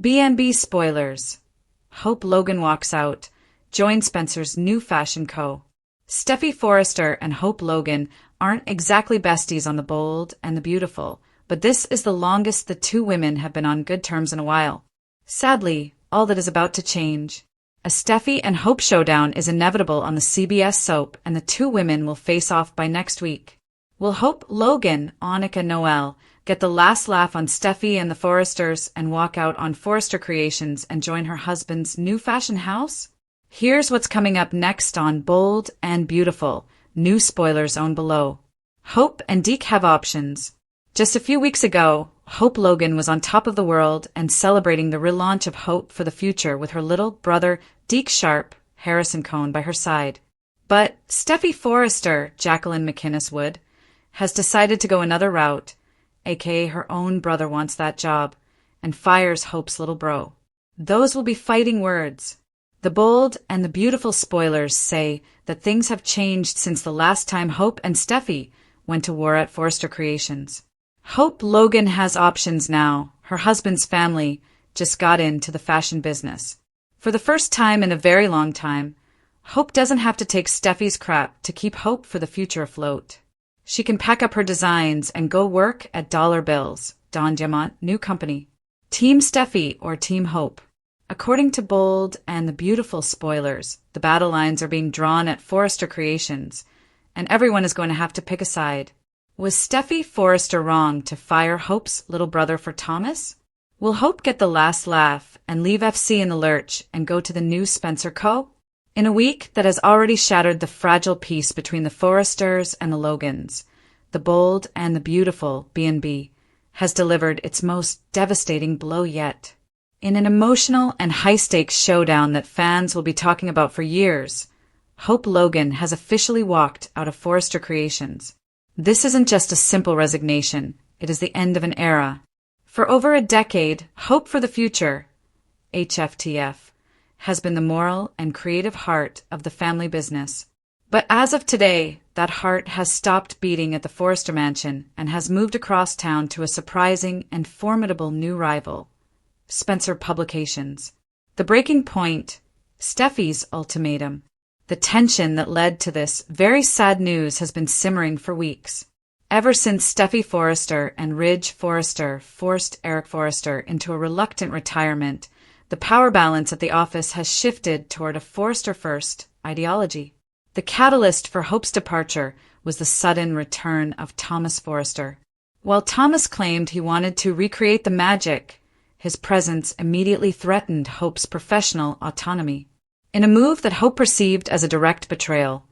B&B spoilers. Hope Logan walks out, joins Spencer's new fashion co. Steffi Forrester and Hope Logan aren't exactly besties on The Bold and the Beautiful, but this is the longest the two women have been on good terms in a while. Sadly, all that is about to change. A Steffi and Hope showdown is inevitable on the CBS soap, and the two women will face off by next week. Will Hope, Logan, Annika, Noel get the last laugh on Steffi and the Forresters and walk out on Forrester Creations and join her husband's new fashion house? Here's what's coming up next on Bold and Beautiful. New spoilers on below. Hope and Deke have options. Just a few weeks ago, Hope Logan was on top of the world and celebrating the relaunch of Hope for the Future with her little brother, Deke Sharp, Harrison Cohn, by her side. But Steffi Forrester, Jacqueline McInnes Wood, has decided to go another route, aka her own brother wants that job, and fires Hope's little bro. Those will be fighting words. The Bold and the Beautiful spoilers say that things have changed since the last time Hope and Steffi went to war at Forrester Creations. Hope Logan has options now. Her husband's family just got into the fashion business. For the first time in a very long time, Hope doesn't have to take Steffi's crap to keep Hope for the Future afloat. She can pack up her designs and go work at Dollar Bills, Don Diamant, new company. Team Steffi or Team Hope? According to Bold and the Beautiful spoilers, the battle lines are being drawn at Forrester Creations, and everyone is going to have to pick a side. Was Steffi Forrester wrong to fire Hope's little brother for Thomas? Will Hope get the last laugh and leave FC in the lurch and go to the new Spencer Co.? In a week that has already shattered the fragile peace between the Forresters and the Logans, the Bold and the Beautiful B&B has delivered its most devastating blow yet. In an emotional and high-stakes showdown that fans will be talking about for years, Hope Logan has officially walked out of Forrester Creations. This isn't just a simple resignation, it is the end of an era. For over a decade, Hope for the Future, HFTF, has been the moral and creative heart of the family business. But as of today, that heart has stopped beating at the Forrester mansion and has moved across town to a surprising and formidable new rival, Spencer Publications. The breaking point, Steffi's ultimatum. The tension that led to this very sad news has been simmering for weeks. Ever since Steffi Forrester and Ridge Forrester forced Eric Forrester into a reluctant retirement, the power balance at the office has shifted toward a Forrester-first ideology. The catalyst for Hope's departure was the sudden return of Thomas Forrester. While Thomas claimed he wanted to recreate the magic, his presence immediately threatened Hope's professional autonomy. In a move that Hope perceived as a direct betrayal,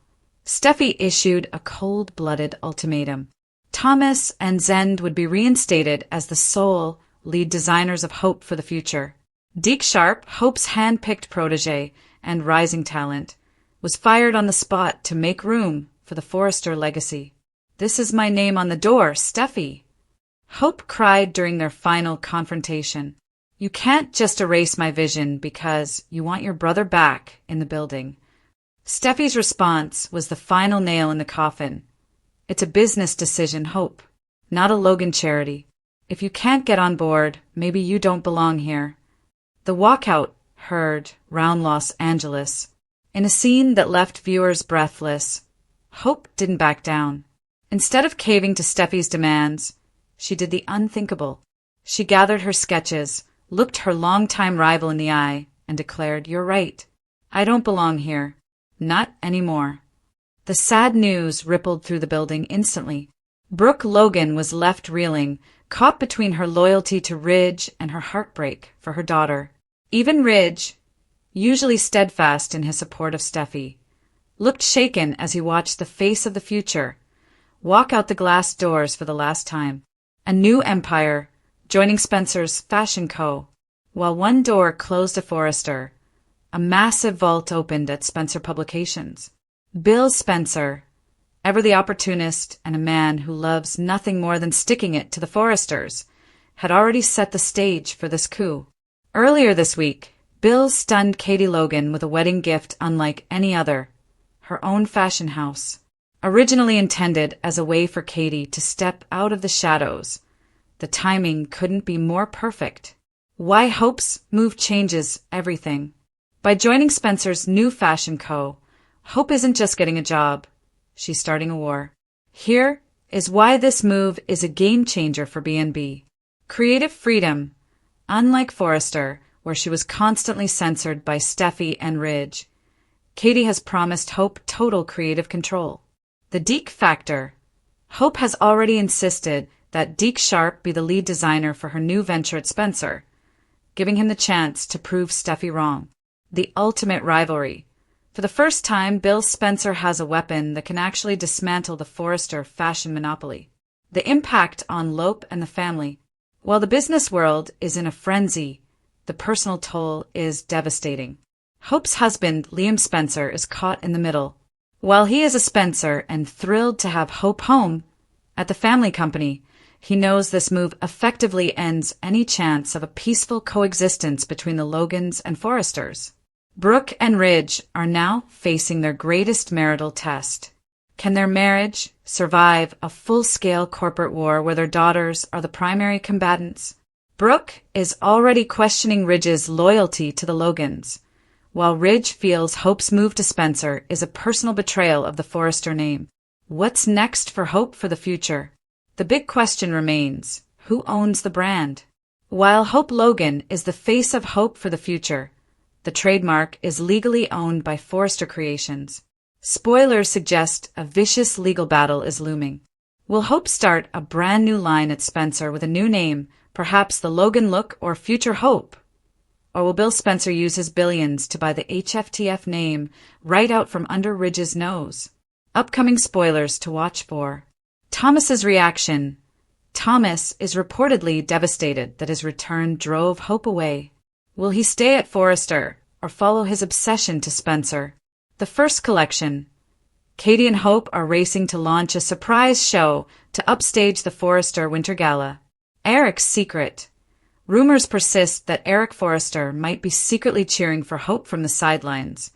Steffi issued a cold-blooded ultimatum. Thomas and Zend would be reinstated as the sole lead designers of Hope for the Future. Deke Sharp, Hope's hand-picked protege and rising talent, was fired on the spot to make room for the Forrester legacy. "This is my name on the door, Steffi," Hope cried during their final confrontation. "You can't just erase my vision because you want your brother back in the building." Steffi's response was the final nail in the coffin. "It's a business decision, Hope, not a Logan charity. If you can't get on board, maybe you don't belong here." The walkout heard round Los Angeles. In a scene that left viewers breathless, Hope didn't back down. Instead of caving to Steffi's demands, she did the unthinkable. She gathered her sketches, looked her longtime rival in the eye, and declared, "You're right. I don't belong here. Not anymore." The sad news rippled through the building instantly. Brooke Logan was left reeling, caught between her loyalty to Ridge and her heartbreak for her daughter. Even Ridge, usually steadfast in his support of Steffi, looked shaken as he watched the face of the future walk out the glass doors for the last time. A new empire, joining Spencer's Fashion Co. While one door closed at Forrester, a massive vault opened at Spencer Publications. Bill Spencer, ever the opportunist and a man who loves nothing more than sticking it to the Forresters, had already set the stage for this coup. Earlier this week, Bill stunned Katie Logan with a wedding gift unlike any other, her own fashion house. Originally intended as a way for Katie to step out of the shadows, the timing couldn't be more perfect. Why Hope's move changes everything. By joining Spencer's new fashion co., Hope isn't just getting a job, she's starting a war. Here is why this move is a game changer for B&B. Creative freedom. Unlike Forrester, where she was constantly censored by Steffi and Ridge, Katie has promised Hope total creative control. The Deke factor. Hope has already insisted that Deke Sharp be the lead designer for her new venture at Spencer, giving him the chance to prove Steffi wrong. The ultimate rivalry. For the first time, Bill Spencer has a weapon that can actually dismantle the Forrester fashion monopoly. The impact on Lope and the family. While the business world is in a frenzy, the personal toll is devastating. Hope's husband, Liam Spencer, is caught in the middle. While he is a Spencer and thrilled to have Hope home at the family company, he knows this move effectively ends any chance of a peaceful coexistence between the Logans and Forresters. Brooke and Ridge are now facing their greatest marital test. Can their marriage survive a full-scale corporate war where their daughters are the primary combatants? Brooke is already questioning Ridge's loyalty to the Logans, while Ridge feels Hope's move to Spencer is a personal betrayal of the Forrester name. What's next for Hope for the future? The big question remains, who owns the brand? While Hope Logan is the face of Hope for the future, the trademark is legally owned by Forrester Creations. Spoilers suggest a vicious legal battle is looming. Will Hope start a brand new line at Spencer with a new name, perhaps the Logan Look or Future Hope? Or will Bill Spencer use his billions to buy the HFTF name right out from under Ridge's nose? Upcoming spoilers to watch for. Thomas's reaction. Thomas is reportedly devastated that his return drove Hope away. Will he stay at Forrester or follow his obsession to Spencer? The first collection. Katie and Hope are racing to launch a surprise show to upstage the Forrester Winter Gala. Eric's secret. Rumors persist that Eric Forrester might be secretly cheering for Hope from the sidelines,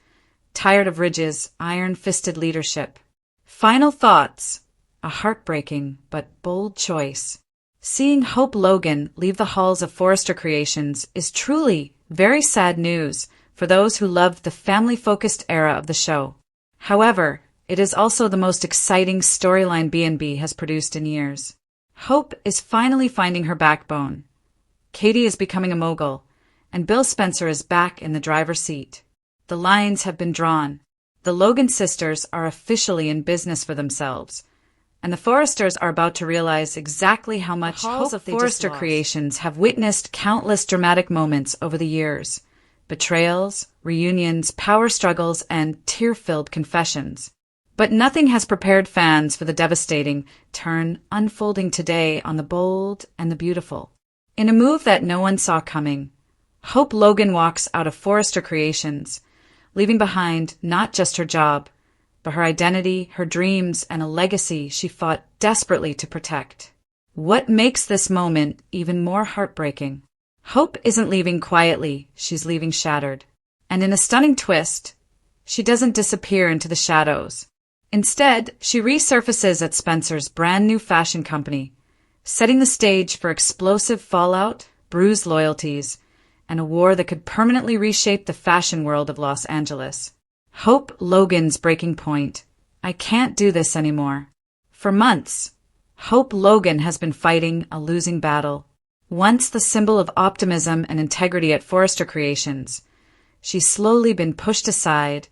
tired of Ridge's iron-fisted leadership. Final thoughts. A heartbreaking but bold choice. Seeing Hope Logan leave the halls of Forrester Creations is truly very sad news for those who loved the family-focused era of the show. However, it is also the most exciting storyline B&B has produced in years. Hope is finally finding her backbone. Katie is becoming a mogul, and Bill Spencer is back in the driver's seat. The lines have been drawn. The Logan sisters are officially in business for themselves, and the Forresters are about to realize exactly how much Hope of Forrester Creations have witnessed countless dramatic moments over the years. Betrayals, reunions, power struggles, and tear-filled confessions. But nothing has prepared fans for the devastating turn unfolding today on the bold and the beautiful. In a move that no one saw coming, Hope Logan walks out of Forrester Creations, leaving behind not just her job, but her identity, her dreams, and a legacy she fought desperately to protect. What makes this moment even more heartbreaking? Hope isn't leaving quietly, she's leaving shattered. And in a stunning twist, she doesn't disappear into the shadows. Instead, she resurfaces at Spencer's brand new fashion company, setting the stage for explosive fallout, bruised loyalties, and a war that could permanently reshape the fashion world of Los Angeles. Hope Logan's breaking point. I can't do this anymore. For months, Hope Logan has been fighting a losing battle. Once the symbol of optimism and integrity at Forrester Creations, she's slowly been pushed aside,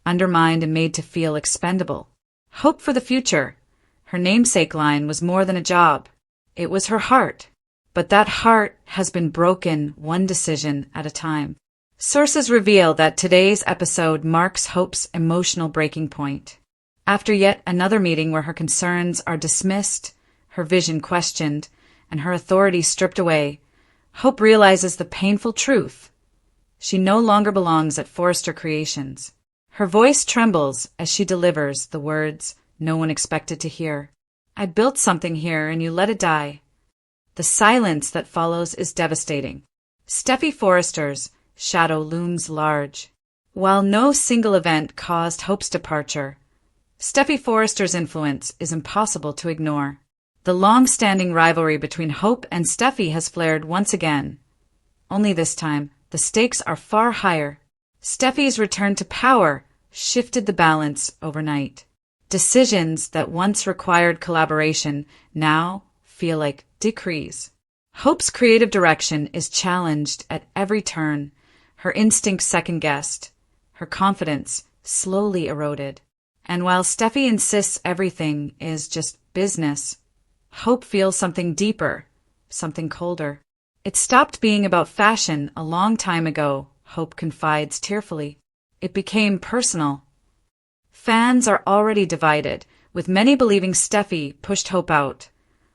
undermined, and made to feel expendable. Hope for the future. Her namesake line was more than a job. It was her heart. But that heart has been broken one decision at a time. Sources reveal that today's episode marks Hope's emotional breaking point. After yet another meeting where her concerns are dismissed, her vision questioned, and her authority stripped away, Hope realizes the painful truth. She no longer belongs at Forrester Creations. Her voice trembles as she delivers the words no one expected to hear. I built something here and you let it die. The silence that follows is devastating. Steffi Forrester's shadow looms large. While no single event caused Hope's departure, Steffi Forrester's influence is impossible to ignore. The long-standing rivalry between Hope and Steffi has flared once again, Only this time, the stakes are far higher. Steffi's return to power shifted the balance overnight. Decisions that once required collaboration now feel like decrees. Hope's creative direction is challenged at every turn, her instincts second-guessed, her confidence slowly eroded. And while Steffi insists everything is just business, Hope feels something deeper, something colder. It stopped being about fashion a long time ago, Hope confides tearfully. It became personal. Fans are already divided, with many believing Steffi pushed Hope out,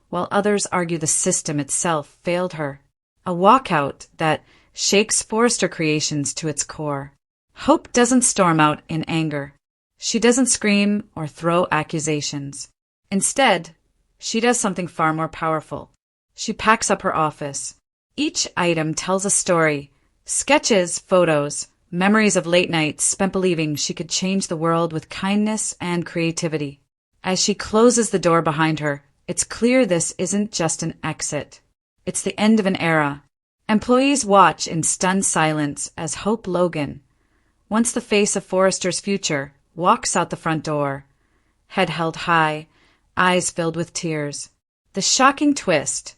while others argue the system itself failed her. A walkout that shakes Forrester Creations to its core. Hope doesn't storm out in anger. She doesn't scream or throw accusations. Instead, she does something far more powerful. She packs up her office. Each item tells a story. Sketches, photos, memories of late nights spent believing she could change the world with kindness and creativity. As she closes the door behind her, it's clear this isn't just an exit. It's the end of an era. Employees watch in stunned silence as Hope Logan, once the face of Forrester's future, walks out the front door, head held high, eyes filled with tears. The shocking twist.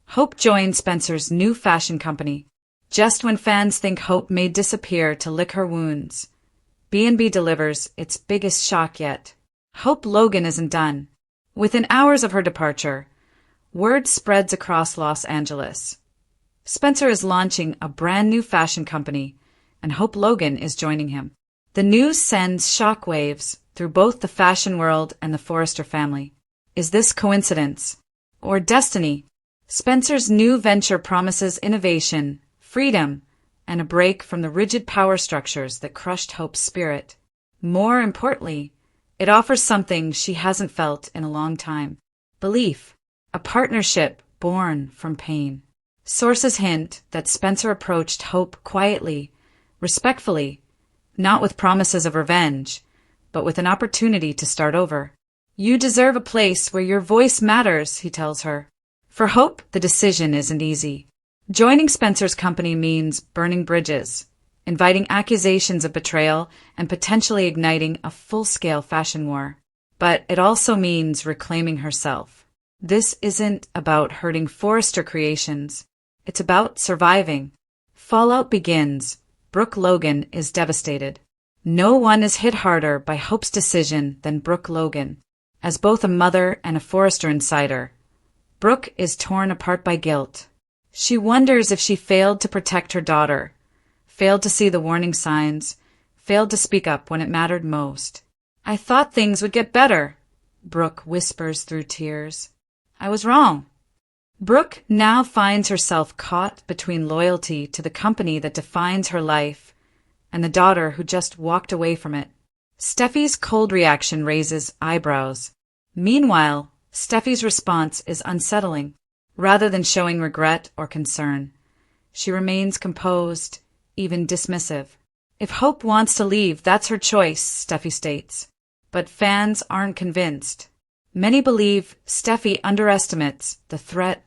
Hope joined Spencer's new fashion company. Just when fans think Hope may disappear to lick her wounds, B&B delivers its biggest shock yet. Hope Logan isn't done. Within hours of her departure, word spreads across Los Angeles. Spencer is launching a brand new fashion company, and Hope Logan is joining him. The news sends shockwaves through both the fashion world and the Forrester family. Is this coincidence? Or destiny? Spencer's new venture promises innovation, freedom, and a break from the rigid power structures that crushed Hope's spirit. More importantly, it offers something she hasn't felt in a long time. Belief. A partnership born from pain. Sources hint that Spencer approached Hope quietly, respectfully, not with promises of revenge, but with an opportunity to start over. You deserve a place where your voice matters, he tells her. For Hope, the decision isn't easy. Joining Spencer's company means burning bridges, inviting accusations of betrayal, and potentially igniting a full-scale fashion war. But it also means reclaiming herself. This isn't about hurting Forrester Creations. It's about surviving. Fallout begins. Brooke Logan is devastated. No one is hit harder by Hope's decision than Brooke Logan. As both a mother and a Forrester insider, Brooke is torn apart by guilt. She wonders if she failed to protect her daughter, failed to see the warning signs, failed to speak up when it mattered most. I thought things would get better, Brooke whispers through tears. I was wrong. Brooke now finds herself caught between loyalty to the company that defines her life and the daughter who just walked away from it. Steffi's cold reaction raises eyebrows. Meanwhile, Steffi's response is unsettling. Rather than showing regret or concern, she remains composed, even dismissive. If Hope wants to leave, that's her choice, Steffi states. But fans aren't convinced. Many believe Steffi underestimates the threat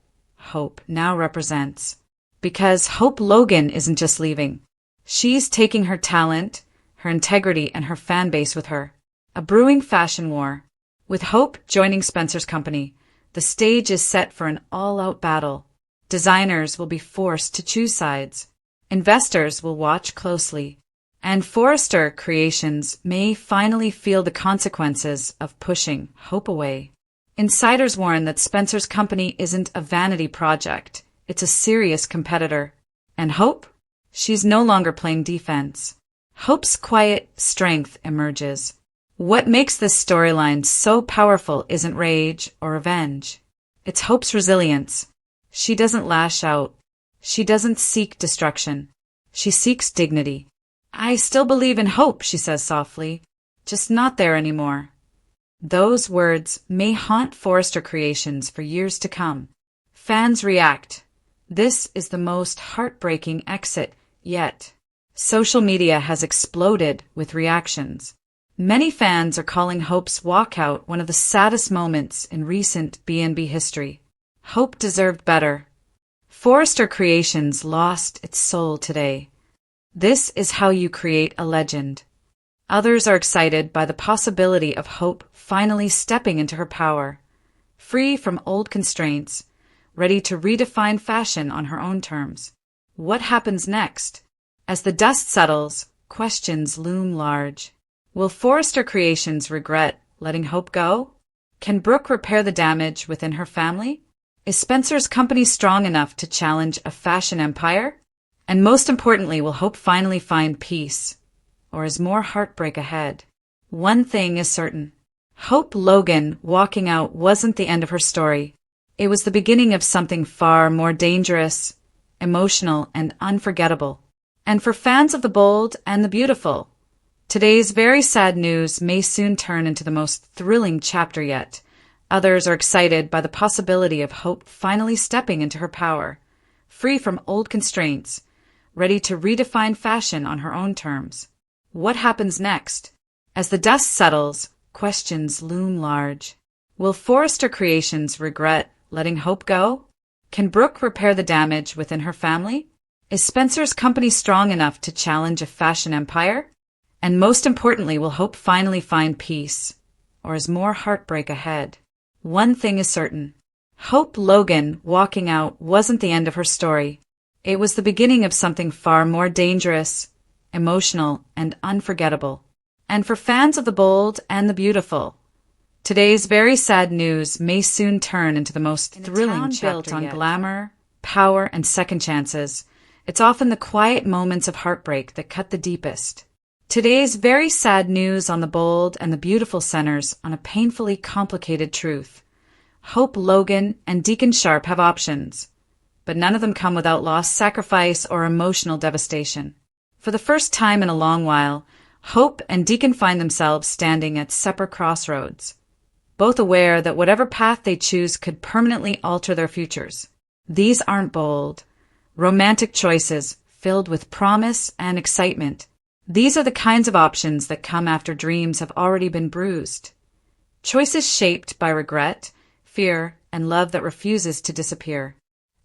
Hope now represents. Because Hope Logan isn't just leaving. She's taking her talent, her integrity, and her fan base with her. A brewing fashion war. With Hope joining Spencer's company, the stage is set for an all-out battle. Designers will be forced to choose sides. Investors will watch closely. And Forrester Creations may finally feel the consequences of pushing Hope away. Insiders warn that Spencer's company isn't a vanity project. It's a serious competitor. And Hope? She's no longer playing defense. Hope's quiet strength emerges. What makes this storyline so powerful isn't rage or revenge. It's Hope's resilience. She doesn't lash out. She doesn't seek destruction. She seeks dignity. I still believe in Hope, she says softly, just not there anymore. Those words may haunt Forrester Creations for years to come. Fans react. This is the most heartbreaking exit yet. Social media has exploded with reactions. Many fans are calling Hope's walkout one of the saddest moments in recent B&B history. Hope deserved better. Forrester Creations lost its soul today. This is how you create a legend. Others are excited by the possibility of Hope finally stepping into her power, free from old constraints, ready to redefine fashion on her own terms. What happens next? As the dust settles, questions loom large. Will Forrester Creations regret letting Hope go? Can Brooke repair the damage within her family? Is Spencer's company strong enough to challenge a fashion empire? And most importantly, will Hope finally find peace? Or is more heartbreak ahead? One thing is certain. Hope Logan walking out wasn't the end of her story. It was the beginning of something far more dangerous, emotional, and unforgettable. And for fans of the bold and the beautiful, today's very sad news may soon turn into the most thrilling chapter yet. Others are excited by the possibility of Hope finally stepping into her power, free from old constraints, ready to redefine fashion on her own terms. What happens next? As the dust settles, questions loom large. Will Forrester Creations regret letting Hope go? Can Brooke repair the damage within her family? Is Spencer's company strong enough to challenge a fashion empire? And most importantly, will Hope finally find peace? Or is more heartbreak ahead? One thing is certain. Hope Logan walking out wasn't the end of her story. It was the beginning of something far more dangerous, emotional, and unforgettable. And for fans of the bold and the beautiful, today's very sad news may soon turn into the most thrilling chapter built on glamour, power, and second chances. It's often the quiet moments of heartbreak that cut the deepest. Today's very sad news on the bold and the beautiful centers on a painfully complicated truth. Hope Logan and Deacon Sharp have options, but none of them come without loss, sacrifice, or emotional devastation. For the first time in a long while, Hope and Deacon find themselves standing at separate crossroads, both aware that whatever path they choose could permanently alter their futures. These aren't bold, romantic choices filled with promise and excitement. These are the kinds of options that come after dreams have already been bruised. Choices shaped by regret, fear, and love that refuses to disappear.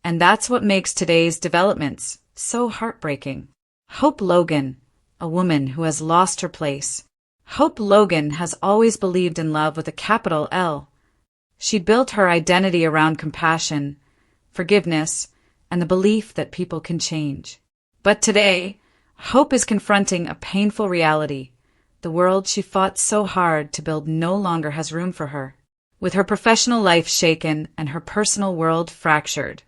And that's what makes today's developments so heartbreaking. Hope Logan, a woman who has lost her place. Hope Logan has always believed in love with a capital L. She built her identity around compassion, forgiveness, and the belief that people can change. But today, Hope is confronting a painful reality. The world she fought so hard to build no longer has room for her. With her professional life shaken and her personal world fractured,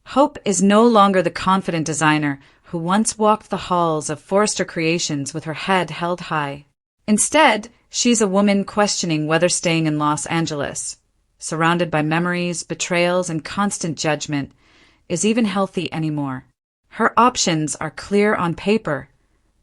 Hope is no longer the confident designer who once walked the halls of Forrester Creations with her head held high. Instead, she's a woman questioning whether staying in Los Angeles, surrounded by memories, betrayals, and constant judgment, is even healthy anymore. Her options are clear on paper,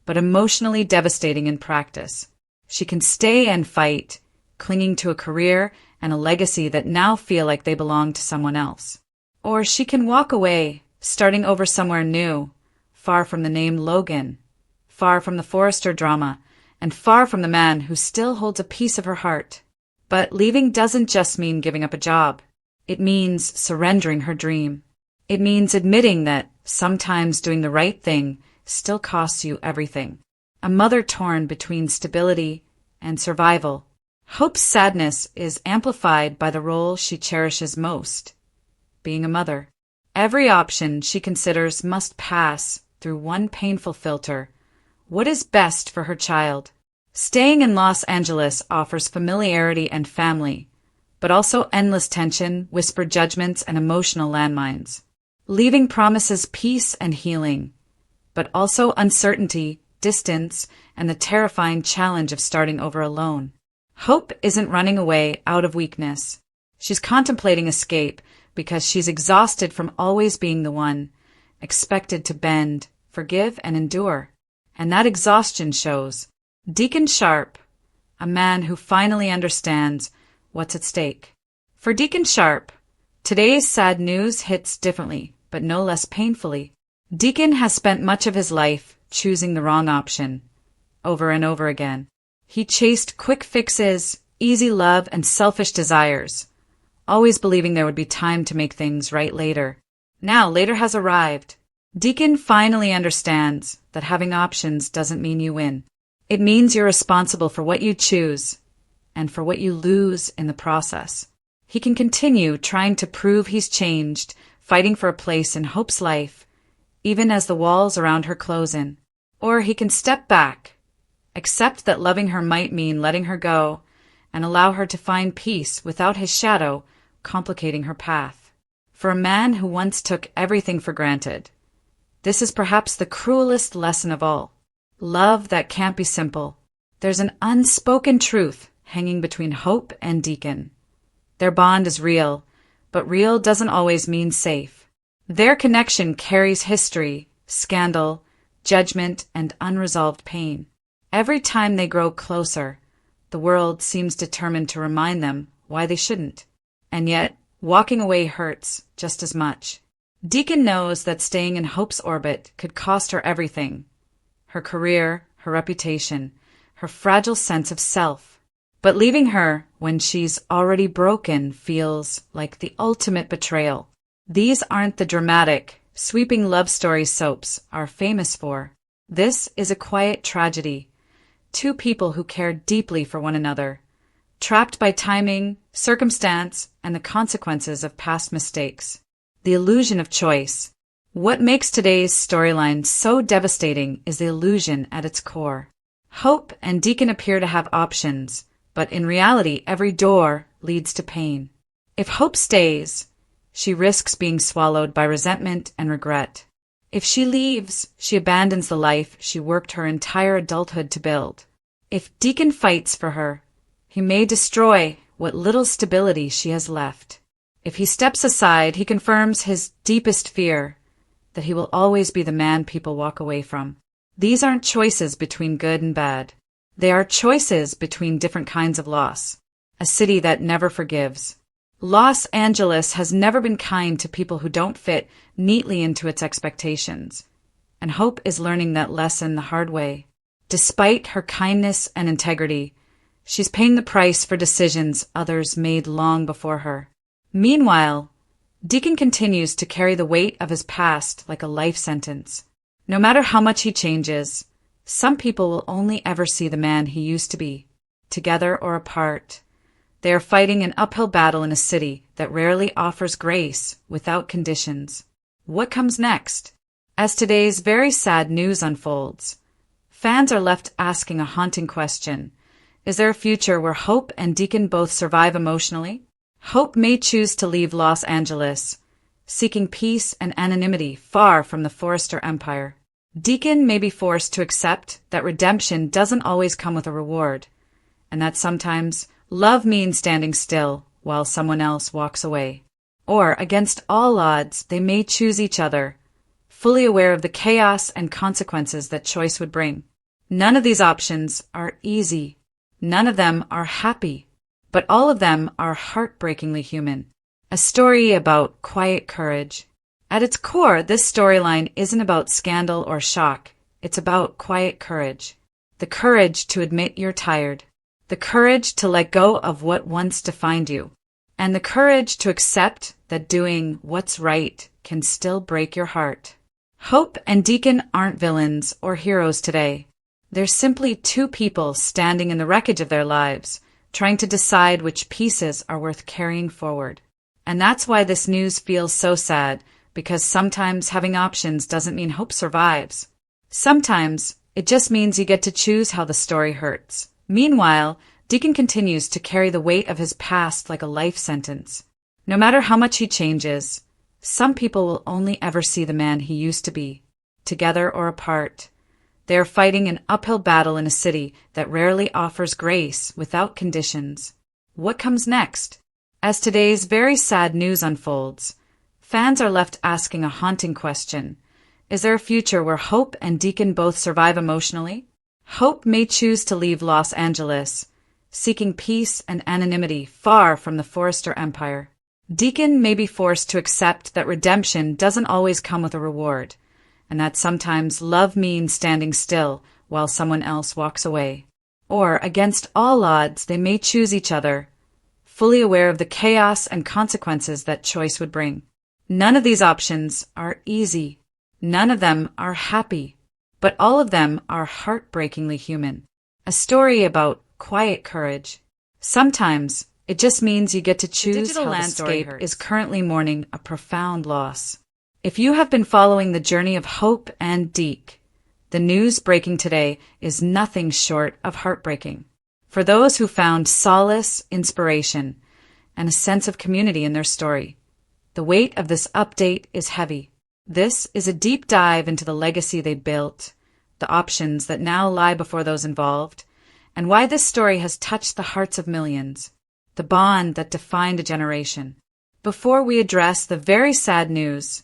but emotionally devastating in practice. She can stay and fight, clinging to a career and a legacy that now feel like they belong to someone else. Or she can walk away, starting over somewhere new, far from the name Logan, far from the Forrester drama, and far from the man who still holds a piece of her heart. But leaving doesn't just mean giving up a job. It means surrendering her dream. It means admitting that sometimes doing the right thing still costs you everything. A mother torn between stability and survival. Hope's sadness is amplified by the role she cherishes most, being a mother. Every option she considers must pass through one painful filter: what is best for her child? Staying in Los Angeles offers familiarity and family, but also endless tension, whispered judgments, and emotional landmines. Leaving promises peace and healing, but also uncertainty, distance, and the terrifying challenge of starting over alone. Hope isn't running away out of weakness. She's contemplating escape because she's exhausted from always being the one, expected to bend, forgive, and endure. And that exhaustion shows. Deacon Sharp, a man who finally understands what's at stake. For Deacon Sharp, today's sad news hits differently, but no less painfully. Deacon has spent much of his life choosing the wrong option, over and over again. He chased quick fixes, easy love, and selfish desires, always believing there would be time to make things right later. Now later has arrived. Deacon finally understands that having options doesn't mean you win. It means you're responsible for what you choose and for what you lose in the process. He can continue trying to prove he's changed, fighting for a place in Hope's life, even as the walls around her close in. Or he can step back, accept that loving her might mean letting her go, and allow her to find peace without his shadow complicating her path. For a man who once took everything for granted, this is perhaps the cruelest lesson of all. Love that can't be simple. There's an unspoken truth hanging between Hope and Deacon. Their bond is real, but real doesn't always mean safe. Their connection carries history, scandal, judgment, and unresolved pain. Every time they grow closer, the world seems determined to remind them why they shouldn't. And yet, walking away hurts just as much. Deacon knows that staying in Hope's orbit could cost her everything: her career, her reputation, her fragile sense of self. But leaving her when she's already broken feels like the ultimate betrayal. These aren't the dramatic, sweeping love story soaps are famous for. This is a quiet tragedy. Two people who care deeply for one another, trapped by timing, circumstance, and the consequences of past mistakes. The illusion of choice. What makes today's storyline so devastating is the illusion at its core. Hope and Deacon appear to have options, but in reality, every door leads to pain. If Hope stays, she risks being swallowed by resentment and regret. If she leaves, she abandons the life she worked her entire adulthood to build. If Deacon fights for her, he may destroy what little stability she has left. If he steps aside, he confirms his deepest fear, that he will always be the man people walk away from. These aren't choices between good and bad. They are choices between different kinds of loss. A city that never forgives. Los Angeles has never been kind to people who don't fit neatly into its expectations, and Hope is learning that lesson the hard way. Despite her kindness and integrity, she's paying the price for decisions others made long before her. Meanwhile, Deacon continues to carry the weight of his past like a life sentence. No matter how much he changes, some people will only ever see the man he used to be, together or apart. They are fighting an uphill battle in a city that rarely offers grace without conditions. What comes next? As today's very sad news unfolds, fans are left asking a haunting question. Is there a future where Hope and Deacon both survive emotionally? Hope may choose to leave Los Angeles, seeking peace and anonymity far from the Forrester empire. Deacon may be forced to accept that redemption doesn't always come with a reward, and that sometimes love means standing still while someone else walks away. Or, against all odds, they may choose each other, fully aware of the chaos and consequences that choice would bring. None of these options are easy. None of them are happy. But all of them are heartbreakingly human. A story about quiet courage. At its core, this storyline isn't about scandal or shock. It's about quiet courage. The courage to admit you're tired. The courage to let go of what once defined you. And the courage to accept that doing what's right can still break your heart. Hope and Deacon aren't villains or heroes today. They're simply two people standing in the wreckage of their lives, trying to decide which pieces are worth carrying forward. And that's why this news feels so sad, because sometimes having options doesn't mean Hope survives. Sometimes it just means you get to choose how the story hurts. Meanwhile, Deacon continues to carry the weight of his past like a life sentence. No matter how much he changes, some people will only ever see the man he used to be, together or apart. They are fighting an uphill battle in a city that rarely offers grace without conditions. What comes next? As today's very sad news unfolds, fans are left asking a haunting question. Is there a future where Hope and Deacon both survive emotionally? Hope may choose to leave Los Angeles, seeking peace and anonymity far from the Forrester empire. Deacon may be forced to accept that redemption doesn't always come with a reward, and that sometimes love means standing still while someone else walks away. Or, against all odds, they may choose each other, fully aware of the chaos and consequences that choice would bring. None of these options are easy. None of them are happy. But all of them are heartbreakingly human. A story about quiet courage. Sometimes it just means you get to choose. The digital landscape is currently mourning a profound loss. If you have been following the journey of Hope and Deke, the news breaking today is nothing short of heartbreaking. For those who found solace, inspiration, and a sense of community in their story, the weight of this update is heavy. This is a deep dive into the legacy they built, the options that now lie before those involved, and why this story has touched the hearts of millions, the bond that defined a generation. Before we address the very sad news,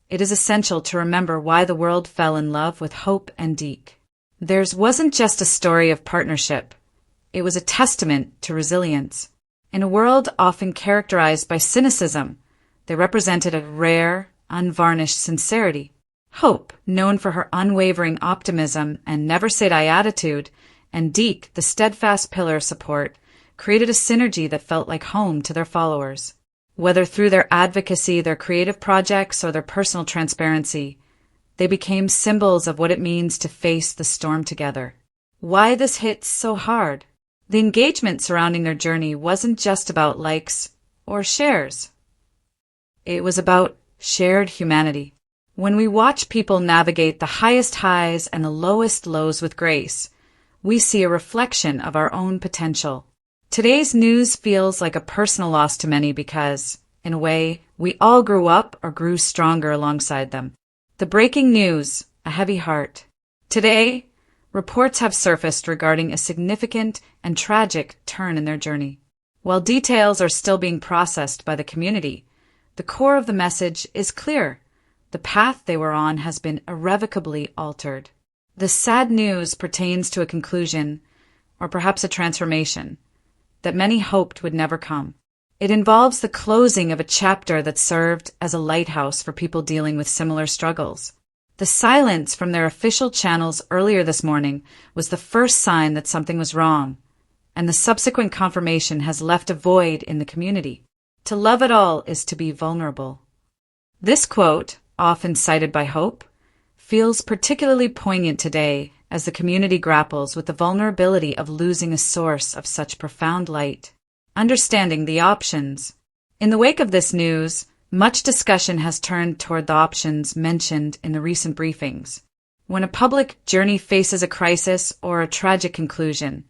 it is essential to remember why the world fell in love with Hope and Deke. Theirs wasn't just a story of partnership. It was a testament to resilience. In a world often characterized by cynicism, they represented a rare, unvarnished sincerity. Hope, known for her unwavering optimism and never-say-die attitude, and Deke, the steadfast pillar of support, created a synergy that felt like home to their followers. Whether through their advocacy, their creative projects, or their personal transparency, they became symbols of what it means to face the storm together. Why this hits so hard? The engagement surrounding their journey wasn't just about likes or shares. It was about shared humanity. When we watch people navigate the highest highs and the lowest lows with grace, we see a reflection of our own potential. Today's news feels like a personal loss to many because, in a way, we all grew up or grew stronger alongside them. The breaking news, a heavy heart. Today, reports have surfaced regarding a significant and tragic turn in their journey. While details are still being processed by the community, the core of the message is clear. The path they were on has been irrevocably altered. The sad news pertains to a conclusion, or perhaps a transformation, that many hoped would never come. It involves the closing of a chapter that served as a lighthouse for people dealing with similar struggles. The silence from their official channels earlier this morning was the first sign that something was wrong, and the subsequent confirmation has left a void in the community. To love at all is to be vulnerable. This quote, often cited by Hope, feels particularly poignant today as the community grapples with the vulnerability of losing a source of such profound light. Understanding the options. In the wake of this news, much discussion has turned toward the options mentioned in the recent briefings. When a public journey faces a crisis or a tragic conclusion,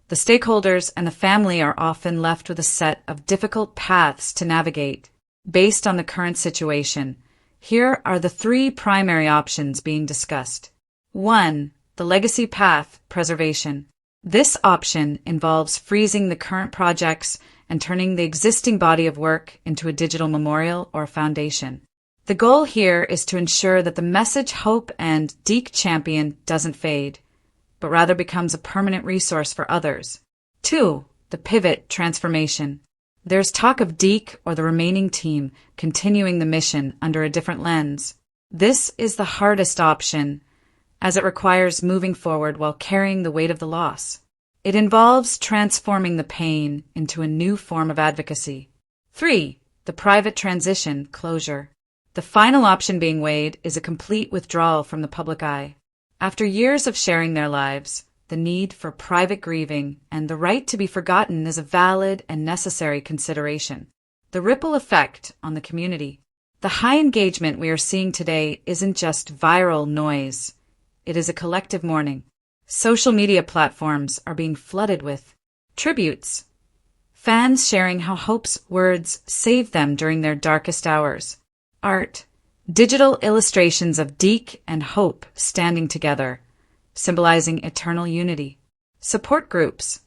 the stakeholders and the family are often left with a set of difficult paths to navigate. Based on the current situation, here are the three primary options being discussed. 1. The legacy path, preservation. This option involves freezing the current projects and turning the existing body of work into a digital memorial or foundation. The goal here is to ensure that the message Hope and Deke champion doesn't fade, but rather becomes a permanent resource for others. 2. The pivot, transformation. There's talk of Deke or the remaining team continuing the mission under a different lens. This is the hardest option, as it requires moving forward while carrying the weight of the loss. It involves transforming the pain into a new form of advocacy. 3. The private transition, closure. The final option being weighed is a complete withdrawal from the public eye. After years of sharing their lives, the need for private grieving and the right to be forgotten is a valid and necessary consideration. The ripple effect on the community. The high engagement we are seeing today isn't just viral noise. It is a collective mourning. Social media platforms are being flooded with tributes, fans sharing how Hope's words saved them during their darkest hours, art, digital illustrations of Deke and Hope standing together, symbolizing eternal unity, support groups,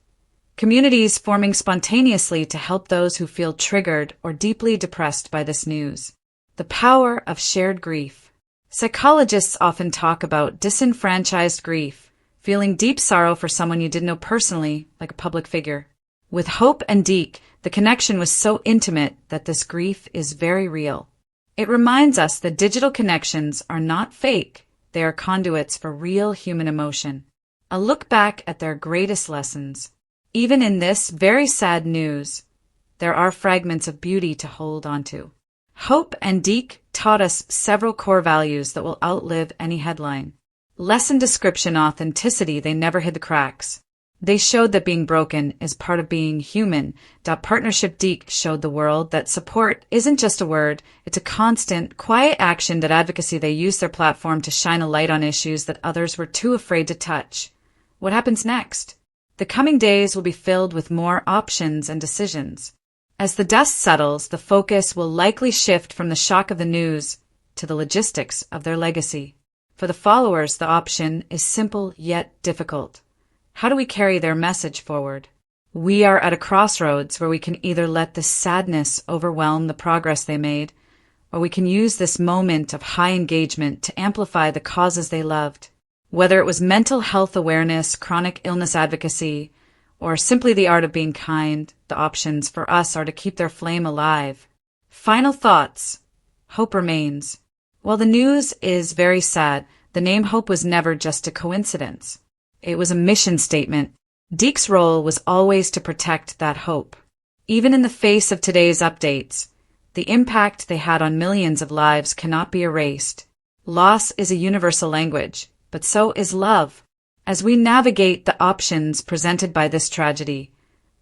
communities forming spontaneously to help those who feel triggered or deeply depressed by this news. The power of shared grief. Psychologists often talk about disenfranchised grief, feeling deep sorrow for someone you didn't know personally, like a public figure. With Hope and Deke, the connection was so intimate that this grief is very real. It reminds us that digital connections are not fake. They are conduits for real human emotion. A look back at their greatest lessons. Even in this very sad news, there are fragments of beauty to hold onto. Hope and Deke taught us several core values that will outlive any headline. Lesson description authenticity, they never hid the cracks. They showed that being broken is part of being human. Partnership Deke showed the world that support isn't just a word, it's a constant, quiet action. That advocacy, they use their platform to shine a light on issues that others were too afraid to touch. What happens next? The coming days will be filled with more options and decisions. As the dust settles, the focus will likely shift from the shock of the news to the logistics of their legacy. For the followers, the option is simple yet difficult. How do we carry their message forward? We are at a crossroads where we can either let the sadness overwhelm the progress they made, or we can use this moment of high engagement to amplify the causes they loved. Whether it was mental health awareness, chronic illness advocacy, or simply the art of being kind, the options for us are to keep their flame alive. Final thoughts. Hope remains. While the news is very sad, the name Hope was never just a coincidence. It was a mission statement. Deke's role was always to protect that hope. Even in the face of today's updates, the impact they had on millions of lives cannot be erased. Loss is a universal language, but so is love. As we navigate the options presented by this tragedy,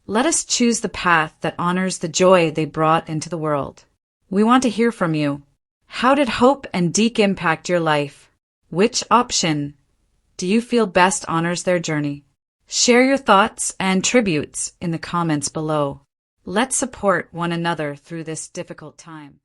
let us choose the path that honors the joy they brought into the world. We want to hear from you. How did Hope and Deke impact your life? Which option do you feel best honors their journey? Share your thoughts and tributes in the comments below. Let's support one another through this difficult time.